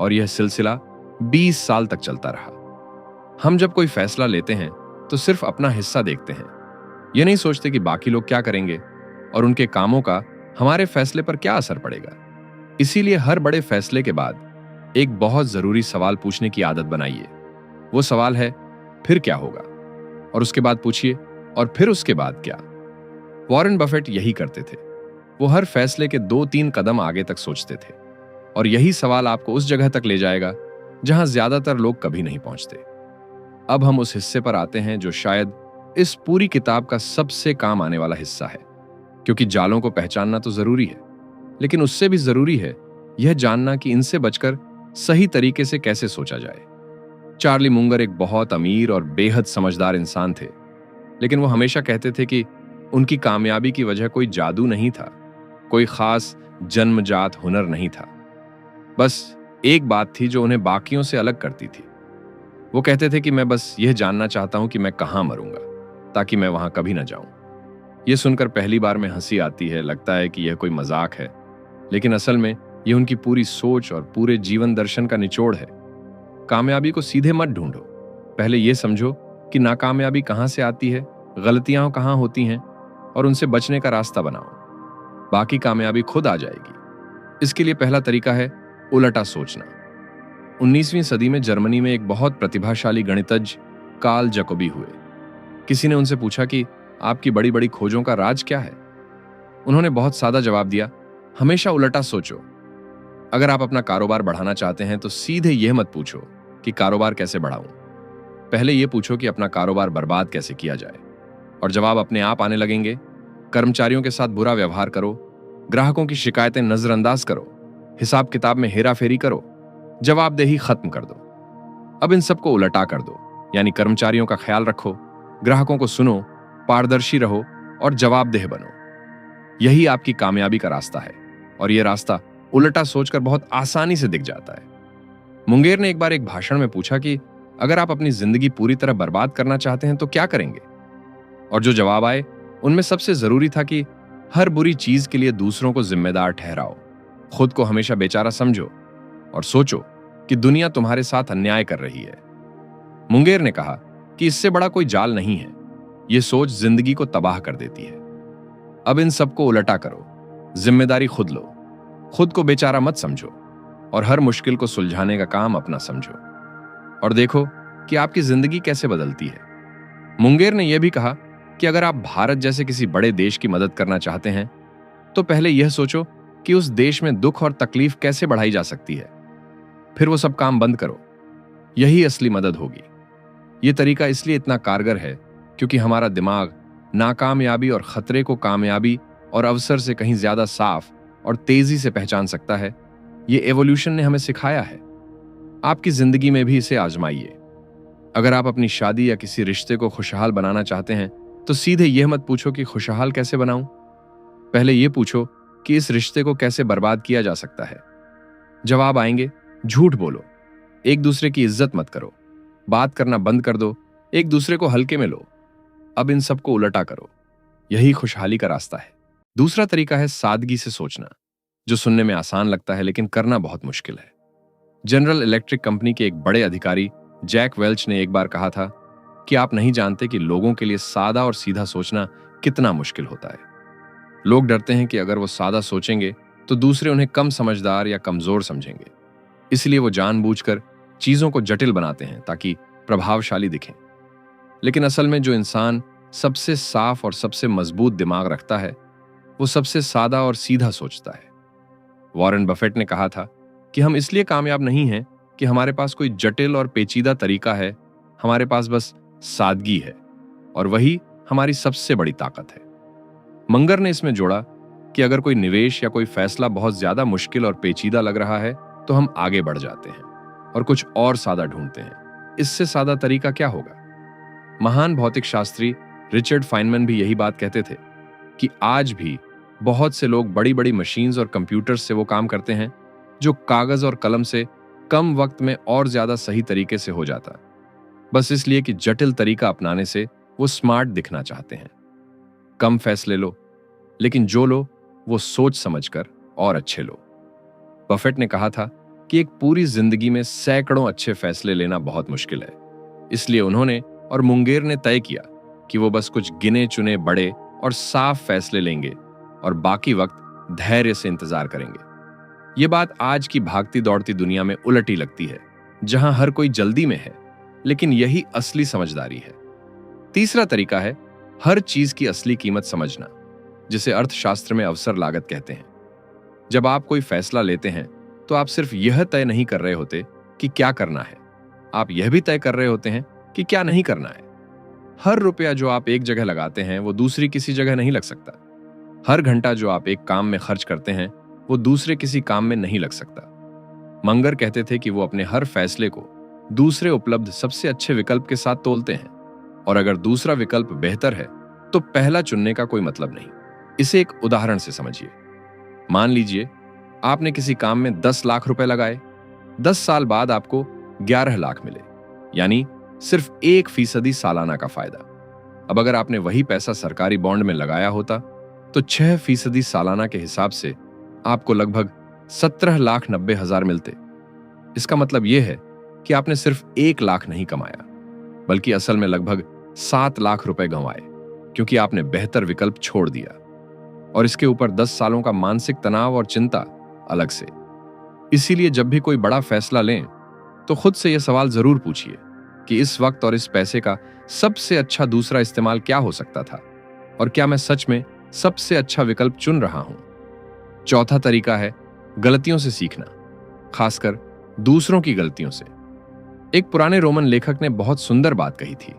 और यह सिलसिला 20 साल तक चलता रहा। हम जब कोई फैसला लेते हैं तो सिर्फ अपना हिस्सा देखते हैं, यह नहीं सोचते कि बाकी लोग क्या करेंगे और उनके कामों का हमारे फैसले पर क्या असर पड़ेगा। इसीलिए हर बड़े फैसले के बाद एक बहुत जरूरी सवाल पूछने की आदत बनाइए। वो सवाल है, फिर क्या होगा? और उसके बाद पूछिए, और फिर उसके बाद क्या? वॉरेन बफेट यही करते थे। वो हर फैसले के 2-3 कदम आगे तक सोचते थे और यही सवाल आपको उस जगह तक ले जाएगा जहां ज्यादातर लोग कभी नहीं पहुंचते। अब हम उस हिस्से पर आते हैं जो शायद इस पूरी किताब का सबसे काम आने वाला हिस्सा है, क्योंकि जालों को पहचानना तो जरूरी है, लेकिन उससे भी जरूरी है यह जानना कि इनसे बचकर सही तरीके से कैसे सोचा जाए। चार्ली मुंगर एक बहुत अमीर और बेहद समझदार इंसान थे, लेकिन वो हमेशा कहते थे कि उनकी कामयाबी की वजह कोई जादू नहीं था, कोई खास जन्मजात हुनर नहीं था। बस एक बात थी जो उन्हें बाकियों से अलग करती थी। वो कहते थे कि मैं बस यह जानना चाहता हूं कि मैं कहां मरूंगा ताकि मैं वहां कभी ना जाऊं। यह सुनकर पहली बार में हंसी आती है, लगता है कि यह कोई मजाक है, लेकिन असल में यह उनकी पूरी सोच और पूरे जीवन दर्शन का निचोड़ है। कामयाबी को सीधे मत ढूंढो, पहले यह समझो कि नाकामयाबी कहां से आती है, गलतियां कहां होती हैं और उनसे बचने का रास्ता बनाओ। बाकी कामयाबी खुद आ जाएगी। इसके लिए पहला तरीका है उलटा सोचना। 19वीं सदी में जर्मनी में एक बहुत प्रतिभाशाली गणितज्ञ कार्ल जैकोबी हुए। किसी ने उनसे पूछा कि आपकी बड़ी बड़ी खोजों का राज क्या है। उन्होंने बहुत सादा जवाब दिया, हमेशा उलटा सोचो। अगर आप अपना कारोबार बढ़ाना चाहते हैं तो सीधे यह मत पूछो कि कारोबार कैसे बढ़ाऊं, पहले यह पूछो कि अपना कारोबार बर्बाद कैसे किया जाए। और जवाब अपने आप आने लगेंगे। कर्मचारियों के साथ बुरा व्यवहार करो, ग्राहकों की शिकायतें नजरअंदाज करो, हिसाब किताब में हेराफेरी करो, जवाबदेही खत्म कर दो। अब इन सबको उलटा कर दो, यानी कर्मचारियों का ख्याल रखो, ग्राहकों को सुनो, पारदर्शी रहो और जवाबदेह बनो। यही आपकी कामयाबी का रास्ता है और यह रास्ता उलटा सोचकर बहुत आसानी से दिख जाता है। मुंगेर ने एक बार एक भाषण में पूछा कि अगर आप अपनी जिंदगी पूरी तरह बर्बाद करना चाहते हैं तो क्या करेंगे। और जो जवाब आए उनमें सबसे जरूरी था कि हर बुरी चीज के लिए दूसरों को जिम्मेदार ठहराओ, खुद को हमेशा बेचारा समझो और सोचो कि दुनिया तुम्हारे साथ अन्याय कर रही है। मुंगेर ने कहा कि इससे बड़ा कोई जाल नहीं है, यह सोच जिंदगी को तबाह कर देती है। अब इन सबको उलटा करो, जिम्मेदारी खुद लो, खुद को बेचारा मत समझो और हर मुश्किल को सुलझाने का काम अपना समझो और देखो कि आपकी जिंदगी कैसे बदलती है। मुंगेर ने यह भी कहा कि अगर आप भारत जैसे किसी बड़े देश की मदद करना चाहते हैं तो पहले यह सोचो कि उस देश में दुख और तकलीफ कैसे बढ़ाई जा सकती है, फिर वो सब काम बंद करो। यही असली मदद होगी। यह तरीका इसलिए इतना कारगर है क्योंकि हमारा दिमाग नाकामयाबी और खतरे को कामयाबी और अवसर से कहीं ज्यादा साफ और तेजी से पहचान सकता है। यह एवोल्यूशन ने हमें सिखाया है। आपकी जिंदगी में भी इसे आजमाइए। अगर आप अपनी शादी या किसी रिश्ते को खुशहाल बनाना चाहते हैं तो सीधे यह मत पूछो कि खुशहाल कैसे बनाऊं, पहले यह पूछो कि इस रिश्ते को कैसे बर्बाद किया जा सकता है। जवाब आएंगे, झूठ बोलो, एक दूसरे की इज्जत मत करो, बात करना बंद कर दो, एक दूसरे को हल्के में लो। अब इन सबको उलटा करो, यही खुशहाली का रास्ता है। दूसरा तरीका है सादगी से सोचना, जो सुनने में आसान लगता है लेकिन करना बहुत मुश्किल है। जनरल इलेक्ट्रिक कंपनी के एक बड़े अधिकारी जैक वेल्च ने एक बार कहा था कि आप नहीं जानते कि लोगों के लिए सादा और सीधा सोचना कितना मुश्किल होता है। लोग डरते हैं कि अगर वो सादा सोचेंगे तो दूसरे उन्हें कम समझदार या कमजोर समझेंगे, इसलिए वो जानबूझकर चीजों को जटिल बनाते हैं ताकि प्रभावशाली दिखें। लेकिन असल में जो इंसान सबसे साफ और सबसे मजबूत दिमाग रखता है वो सबसे सादा और सीधा सोचता है। वॉरेन बफेट ने कहा था कि हम इसलिए कामयाब नहीं हैं कि हमारे पास कोई जटिल और पेचीदा तरीका है, हमारे पास बस सादगी है और वही हमारी सबसे बड़ी ताकत है। मंगर ने इसमें जोड़ा कि अगर कोई निवेश या कोई फैसला बहुत ज्यादा मुश्किल और पेचीदा लग रहा है तो हम आगे बढ़ जाते हैं और कुछ और सादा ढूंढते हैं। इससे सादा तरीका क्या होगा। महान भौतिक शास्त्री रिचर्ड फाइनमैन भी यही बात कहते थे कि आज भी बहुत से लोग बड़ी बड़ी मशीन्स और कंप्यूटर्स से वो काम करते हैं जो कागज और कलम से कम वक्त में और ज्यादा सही तरीके से हो जाता, बस इसलिए कि जटिल तरीका अपनाने से वो स्मार्ट दिखना चाहते हैं। कम फैसले लो, लेकिन जो लो वो सोच समझकर और अच्छे लो। बफेट ने कहा था कि एक पूरी जिंदगी में सैकड़ों अच्छे फैसले लेना बहुत मुश्किल है, इसलिए उन्होंने और मुंगेर ने तय किया कि वो बस कुछ गिने चुने बड़े और साफ फैसले लेंगे और बाकी वक्त धैर्य से इंतजार करेंगे। ये बात आज की भागती दौड़ती दुनिया में उलटी लगती है, जहां हर कोई जल्दी में है, लेकिन यही असली समझदारी है। तीसरा तरीका है हर चीज की असली कीमत समझना, जिसे अर्थशास्त्र में अवसर लागत कहते हैं। जब आप कोई फैसला लेते हैं तो आप सिर्फ यह तय नहीं कर रहे होते कि क्या करना है, आप यह भी तय कर रहे होते हैं कि क्या नहीं करना है। हर रुपया जो आप एक जगह लगाते हैं वो दूसरी किसी जगह नहीं लग सकता। हर घंटा जो आप एक काम में खर्च करते हैं वो दूसरे किसी काम में नहीं लग सकता। मंगर कहते थे कि वो अपने हर फैसले को दूसरे उपलब्ध सबसे अच्छे विकल्प के साथ तोलते हैं और अगर दूसरा विकल्प बेहतर है तो पहला चुनने का कोई मतलब नहीं। इसे एक उदाहरण से समझिए। मान लीजिए आपने किसी काम में 10 लाख रुपए लगाए, 10 साल बाद आपको 11 लाख मिले, यानी सिर्फ 1% सालाना का फायदा। अब अगर आपने वही पैसा सरकारी बॉन्ड में लगाया होता तो 6% सालाना के हिसाब से आपको लगभग 17,90,000 मिलते। इसका मतलब यह है कि आपने सिर्फ 1 लाख नहीं कमाया, बल्कि असल में लगभग 7 लाख रुपए गंवाए, क्योंकि आपने बेहतर विकल्प छोड़ दिया। और इसके ऊपर 10 सालों का मानसिक तनाव और चिंता अलग से। इसीलिए जब भी कोई बड़ा फैसला लें तो खुद से यह सवाल जरूर पूछिए कि इस वक्त और इस पैसे का सबसे अच्छा दूसरा इस्तेमाल क्या हो सकता था, और क्या मैं सच में सबसे अच्छा विकल्प चुन रहा हूं। चौथा तरीका है गलतियों से सीखना, खासकर दूसरों की गलतियों से। एक पुराने रोमन लेखक ने बहुत सुंदर बात कही थी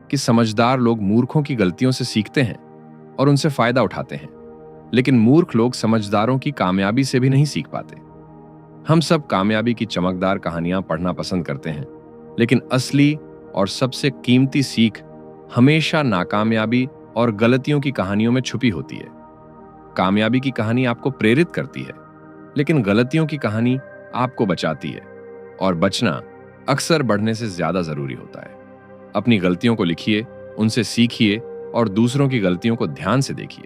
कि समझदार लोग मूर्खों की गलतियों से सीखते हैं और उनसे फायदा उठाते हैं, लेकिन मूर्ख लोग समझदारों की कामयाबी से भी नहीं सीख पाते। हम सब कामयाबी की चमकदार कहानियां पढ़ना पसंद करते हैं, लेकिन असली और सबसे कीमती सीख हमेशा नाकामयाबी और गलतियों की कहानियों में छुपी होती है। कामयाबी की कहानी आपको प्रेरित करती है, लेकिन गलतियों की कहानी आपको बचाती है, और बचना अक्सर बढ़ने से ज्यादा जरूरी होता है। अपनी गलतियों को लिखिए, उनसे सीखिए और दूसरों की गलतियों को ध्यान से देखिए,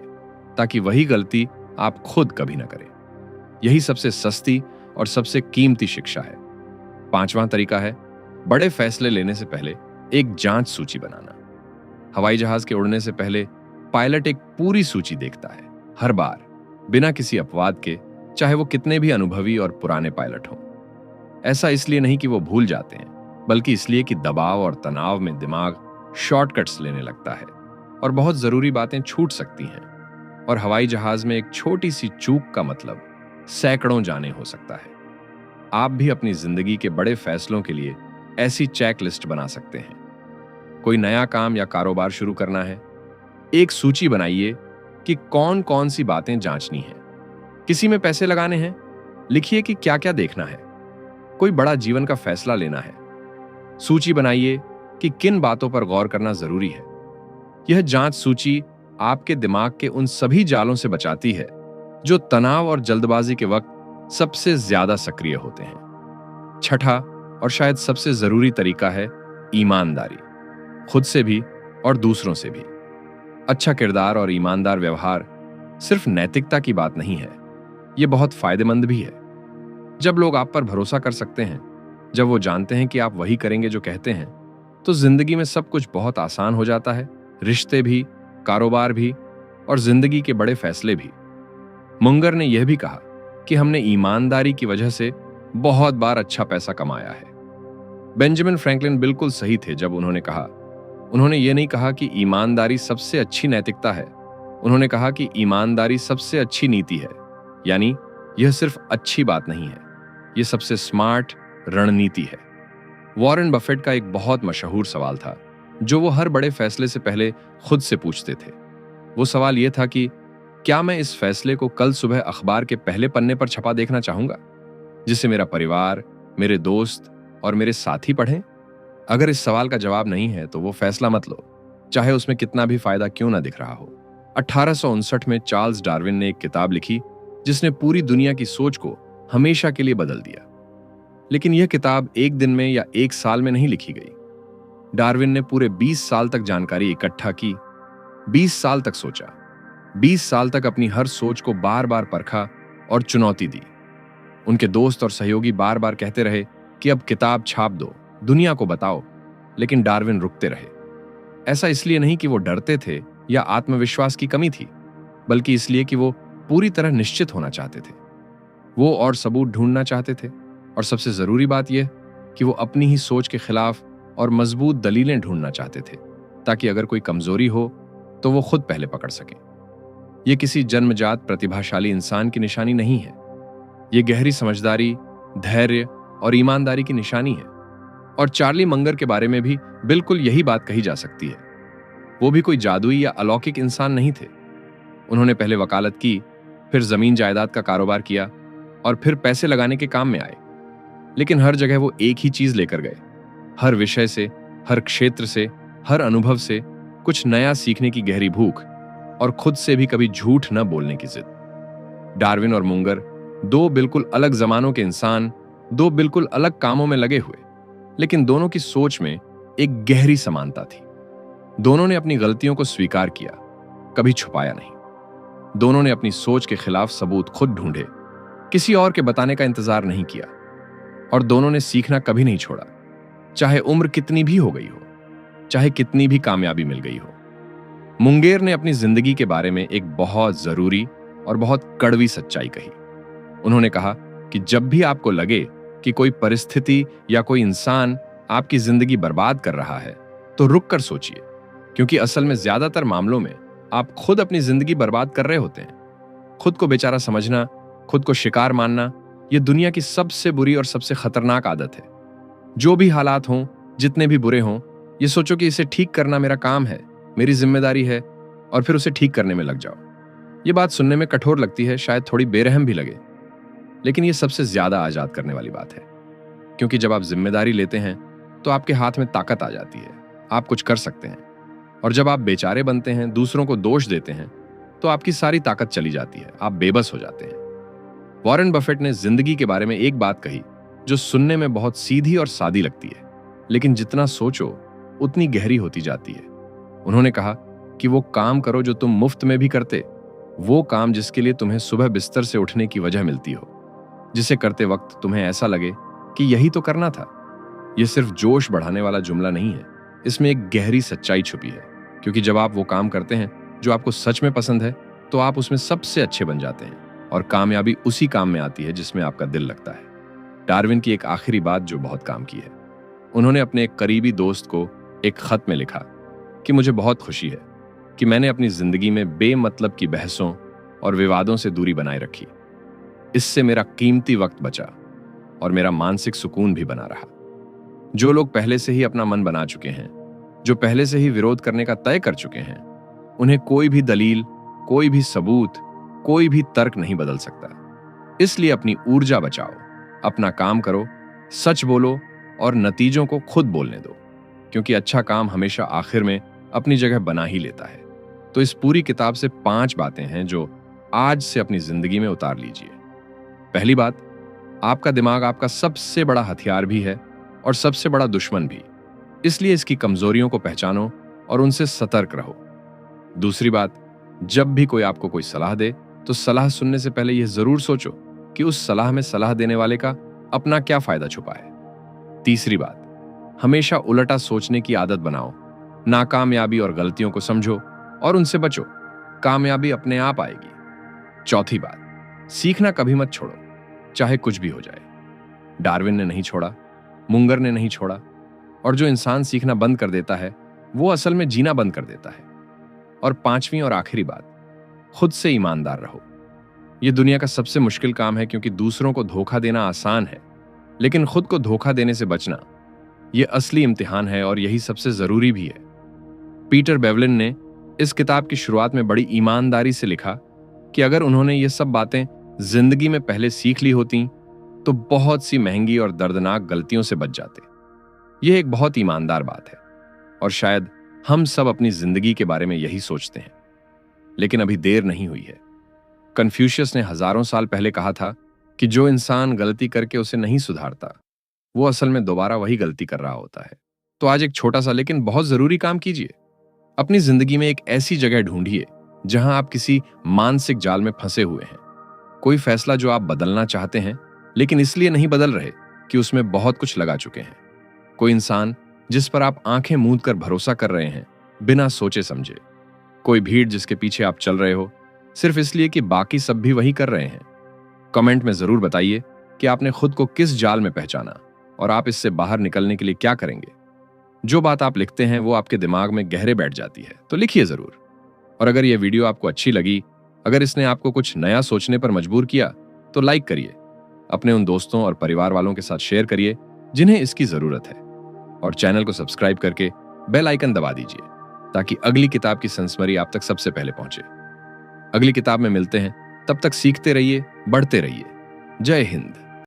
ताकि वही गलती आप खुद कभी ना करें। यही सबसे सस्ती और सबसे कीमती शिक्षा है। पांचवां तरीका है बड़े फैसले लेने से पहले एक जांच सूची बनाना। हवाई जहाज के उड़ने से पहले पायलट एक पूरी सूची देखता है, हर बार, बिना किसी अपवाद के, चाहे वो कितने भी अनुभवी और पुराने पायलट हों। ऐसा इसलिए नहीं कि वो भूल जाते हैं, बल्कि इसलिए कि दबाव और तनाव में दिमाग शॉर्टकट्स लेने लगता है और बहुत जरूरी बातें छूट सकती हैं। और हवाई जहाज में एक छोटी सी चूक का मतलब सैकड़ों जाने हो सकता है। आप भी अपनी जिंदगी के बड़े फैसलों के लिए ऐसी चेक लिस्ट बना सकते हैं। कोई नया काम या कारोबार शुरू करना है, एक सूची बनाइए कि कौन कौन सी बातें जांचनी है। किसी में पैसे लगाने हैं, लिखिए कि क्या क्या देखना है। कोई बड़ा जीवन का फैसला लेना है, सूची बनाइए कि किन बातों पर गौर करना जरूरी है। यह जांच सूची आपके दिमाग के उन सभी जालों से बचाती है जो तनाव और जल्दबाजी के वक्त सबसे ज्यादा सक्रिय होते हैं। छठा और शायद सबसे जरूरी तरीका है ईमानदारी, खुद से भी और दूसरों से भी। अच्छा किरदार और ईमानदार व्यवहार सिर्फ नैतिकता की बात नहीं है, यह बहुत फायदेमंद भी है। जब लोग आप पर भरोसा कर सकते हैं, जब वो जानते हैं कि आप वही करेंगे जो कहते हैं, तो जिंदगी में सब कुछ बहुत आसान हो जाता है, रिश्ते भी, कारोबार भी और जिंदगी के बड़े फैसले भी। मुंगर ने यह भी कहा कि हमने ईमानदारी की वजह से बहुत बार अच्छा पैसा कमाया है। बेंजामिन फ्रैंकलिन बिल्कुल सही थे जब उन्होंने कहा, उन्होंने ये नहीं कहा कि ईमानदारी सबसे अच्छी नैतिकता है, उन्होंने कहा कि ईमानदारी सबसे अच्छी नीति है। यानी यह सिर्फ अच्छी बात नहीं है, यह सबसे स्मार्ट रणनीति है। वॉरेन बफेट का एक बहुत मशहूर सवाल था जो वो हर बड़े फैसले से पहले खुद से पूछते थे। वो सवाल यह था कि क्या मैं इस फैसले को कल सुबह अखबार के पहले पन्ने पर छपा देखना चाहूंगा, जिसे मेरा परिवार, मेरे दोस्त और मेरे साथी पढ़ें? अगर इस सवाल का जवाब नहीं है तो वो फैसला मत लो, चाहे उसमें कितना भी फायदा क्यों ना दिख रहा हो। 1859 में चार्ल्स डार्विन ने एक किताब लिखी जिसने पूरी दुनिया की सोच को हमेशा के लिए बदल दिया। लेकिन यह किताब एक दिन में या एक साल में नहीं लिखी गई। डार्विन ने पूरे 20 साल तक जानकारी इकट्ठा की, 20 साल तक सोचा, 20 साल तक अपनी हर सोच को बार बार परखा और चुनौती दी। उनके दोस्त और सहयोगी बार बार कहते रहे कि अब किताब छाप दो, दुनिया को बताओ, लेकिन डार्विन रुकते रहे। ऐसा इसलिए नहीं कि वो डरते थे या आत्मविश्वास की कमी थी, बल्कि इसलिए कि वो पूरी तरह निश्चित होना चाहते थे। वो और सबूत ढूंढना चाहते थे, और सबसे जरूरी बात यह कि वो अपनी ही सोच के खिलाफ और मजबूत दलीलें ढूंढना चाहते थे, ताकि अगर कोई कमजोरी हो तो वो खुद पहले पकड़ सके। ये किसी जन्मजात प्रतिभाशाली इंसान की निशानी नहीं है, ये गहरी समझदारी, धैर्य और ईमानदारी की निशानी है। और चार्ली मंगर के बारे में भी बिल्कुल यही बात कही जा सकती है। वो भी कोई जादुई या अलौकिक इंसान नहीं थे। उन्होंने पहले वकालत की, फिर जमीन जायदाद का कारोबार किया और फिर पैसे लगाने के काम में आए। लेकिन हर जगह वो एक ही चीज लेकर गए, हर विषय से, हर क्षेत्र से, हर अनुभव से कुछ नया सीखने की गहरी भूख और खुद से भी कभी झूठ न बोलने की जिद। डार्विन और मुंगर दो बिल्कुल अलग जमानों के इंसान, दो बिल्कुल अलग कामों में लगे हुए, लेकिन दोनों की सोच में एक गहरी समानता थी। दोनों ने अपनी गलतियों को स्वीकार किया, कभी छुपाया नहीं। दोनों ने अपनी सोच के खिलाफ सबूत खुद ढूंढे, किसी और के बताने का इंतजार नहीं किया। और दोनों ने सीखना कभी नहीं छोड़ा, चाहे उम्र कितनी भी हो गई हो, चाहे कितनी भी कामयाबी मिल गई हो। मुंगेर ने अपनी जिंदगी के बारे में एक बहुत जरूरी और बहुत कड़वी सच्चाई कही। उन्होंने कहा कि जब भी आपको लगे कि कोई परिस्थिति या कोई इंसान आपकी जिंदगी बर्बाद कर रहा है, तो रुक कर सोचिए, क्योंकि असल में ज्यादातर मामलों में आप खुद अपनी जिंदगी बर्बाद कर रहे होते हैं। खुद को बेचारा समझना, खुद को शिकार मानना, यह दुनिया की सबसे बुरी और सबसे खतरनाक आदत है। जो भी हालात हों, जितने भी बुरे हों, ये सोचो कि इसे ठीक करना मेरा काम है, मेरी जिम्मेदारी है, और फिर उसे ठीक करने में लग जाओ। ये बात सुनने में कठोर लगती है, शायद थोड़ी बेरहम भी लगे, लेकिन ये सबसे ज्यादा आजाद करने वाली बात है। क्योंकि जब आप जिम्मेदारी लेते हैं तो आपके हाथ में ताकत आ जाती है, आप कुछ कर सकते हैं। और जब आप बेचारे बनते हैं, दूसरों को दोष देते हैं, तो आपकी सारी ताकत चली जाती है, आप बेबस हो जाते हैं। वॉरेन बफेट ने जिंदगी के बारे में एक बात कही जो सुनने में बहुत सीधी और सादी लगती है, लेकिन जितना सोचो उतनी गहरी होती जाती है। उन्होंने कहा कि वो काम करो जो तुम मुफ्त में भी करते, वो काम जिसके लिए तुम्हें सुबह बिस्तर से उठने की वजह मिलती हो, जिसे करते वक्त तुम्हें ऐसा लगे कि यही तो करना था। यह सिर्फ जोश बढ़ाने वाला जुमला नहीं है, इसमें एक गहरी सच्चाई छुपी है। क्योंकि जब आप वो काम करते हैं जो आपको सच में पसंद है, तो आप उसमें सबसे अच्छे बन जाते हैं, और कामयाबी उसी काम में आती है जिसमें आपका दिल लगता है। डार्विन की एक आखिरी बात जो बहुत काम की है, उन्होंने अपने एक करीबी दोस्त को एक खत में लिखा कि मुझे बहुत खुशी है कि मैंने अपनी जिंदगी में बेमतलब की बहसों और विवादों से दूरी बनाए रखी। इससे मेरा कीमती वक्त बचा और मेरा मानसिक सुकून भी बना रहा। जो लोग पहले से ही अपना मन बना चुके हैं, जो पहले से ही विरोध करने का तय कर चुके हैं, उन्हें कोई भी दलील, कोई भी सबूत, कोई भी तर्क नहीं बदल सकता। इसलिए अपनी ऊर्जा बचाओ, अपना काम करो, सच बोलो और नतीजों को खुद बोलने दो, क्योंकि अच्छा काम हमेशा आखिर में अपनी जगह बना ही लेता है। तो इस पूरी किताब से 5 बातें हैं जो आज से अपनी जिंदगी में उतार लीजिए। पहली बात, आपका दिमाग आपका सबसे बड़ा हथियार भी है और सबसे बड़ा दुश्मन भी, इसलिए इसकी कमजोरियों को पहचानो और उनसे सतर्क रहो। दूसरी बात, जब भी कोई आपको कोई सलाह दे, तो सलाह सुनने से पहले यह जरूर सोचो कि उस सलाह में सलाह देने वाले का अपना क्या फायदा छुपा है। तीसरी बात, हमेशा उलटा सोचने की आदत बनाओ। नाकामयाबी और गलतियों को समझो और उनसे बचो, कामयाबी अपने आप आएगी। चौथी बात, सीखना कभी मत छोड़ो, चाहे कुछ भी हो जाए। डार्विन ने नहीं छोड़ा, मुंगर ने नहीं छोड़ा, और जो इंसान सीखना बंद कर देता है वो असल में जीना बंद कर देता है। और 5वीं और आखिरी बात, खुद से ईमानदार रहो। यह दुनिया का सबसे मुश्किल काम है, क्योंकि दूसरों को धोखा देना आसान है, लेकिन खुद को धोखा देने से बचना यह असली इम्तिहान है, और यही सबसे जरूरी भी है। पीटर बेवलिन ने इस किताब की शुरुआत में बड़ी ईमानदारी से लिखा कि अगर उन्होंने ये सब बातें जिंदगी में पहले सीख ली होती तो बहुत सी महंगी और दर्दनाक गलतियों से बच जाते। यह एक बहुत ईमानदार बात है, और शायद हम सब अपनी जिंदगी के बारे में यही सोचते हैं। लेकिन अभी देर नहीं हुई है। कन्फ्यूशियस ने हजारों साल पहले कहा था कि जो इंसान गलती करके उसे नहीं सुधारता, वो असल में दोबारा वही गलती कर रहा होता है। तो आज एक छोटा सा लेकिन बहुत जरूरी काम कीजिए। अपनी जिंदगी में एक ऐसी जगह ढूंढिए जहां आप किसी मानसिक जाल में फंसे हुए हैं। कोई फैसला जो आप बदलना चाहते हैं, लेकिन इसलिए नहीं बदल रहे कि उसमें बहुत कुछ लगा चुके हैं। कोई इंसान जिस पर आप आंखें मूंद कर भरोसा कर रहे हैं, बिना सोचे समझे। कोई भीड़ जिसके पीछे आप चल रहे हो सिर्फ इसलिए कि बाकी सब भी वही कर रहे हैं। कमेंट में जरूर बताइए कि आपने खुद को किस जाल में पहचाना और आप इससे बाहर निकलने के लिए क्या करेंगे। जो बात आप लिखते हैं वो आपके दिमाग में गहरे बैठ जाती है, तो लिखिए जरूर। और अगर यह वीडियो आपको अच्छी लगी, अगर इसने आपको कुछ नया सोचने पर मजबूर किया, तो लाइक करिए, अपने उन दोस्तों और परिवार वालों के साथ शेयर करिए जिन्हें इसकी जरूरत है, और चैनल को सब्सक्राइब करके बेल आइकन दबा दीजिए ताकि अगली किताब की संस्मरी आप तक सबसे पहले पहुंचे। अगली किताब में मिलते हैं, तब तक सीखते रहिए, बढ़ते रहिए। जय हिंद।